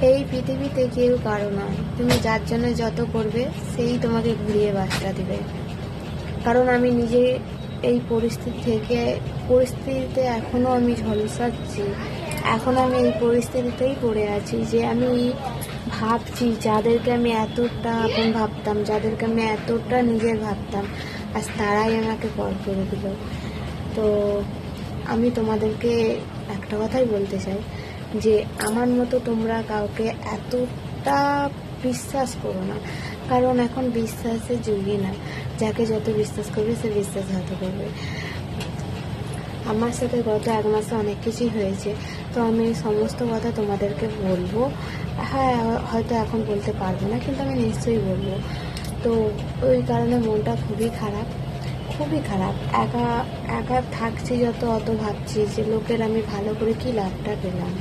এই পৃথিবীতে কেউ কারো নয়, তুমি যার জন্য যত করবে সেই তোমাকে ঘুরিয়ে বাসটা দিবে। কারণ আমি নিজে এই পরিস্থিতিতে এখনও আমি ঝলসাচ্ছি, এখনও আমি এই পরিস্থিতিতেই পড়ে আছি যে আমি ভাবছি যাদেরকে আমি এতটা আপন ভাবতাম, যাদেরকে আমি এতটা নিজের ভাবতাম, আজ তারাই আমাকে পর করে দিল। তো আমি তোমাদেরকে একটা কথাই বলতে চাই যে আমার মতো তোমরা কাউকে এতটা বিশ্বাস করো না, কারণ এখন বিশ্বাসের যুগই না। যাকে যত বিশ্বাস করবে সে বিশ্বাসঘাত করবে। আমার সাথে গত 1 মাসে অনেক কিছুই হয়েছে, তো আমি সমস্ত কথা তোমাদেরকে বলবো। হ্যাঁ, হয়তো এখন বলতে পারবো না, কিন্তু আমি নিশ্চয়ই বলবো। তো ওই কারণে মনটা খুবই খারাপ, খুবই খারাপ। একা একা থাকছি যত, অত ভাবছি যে লোকের আমি ভালো করে কি লাভটা পেলাম।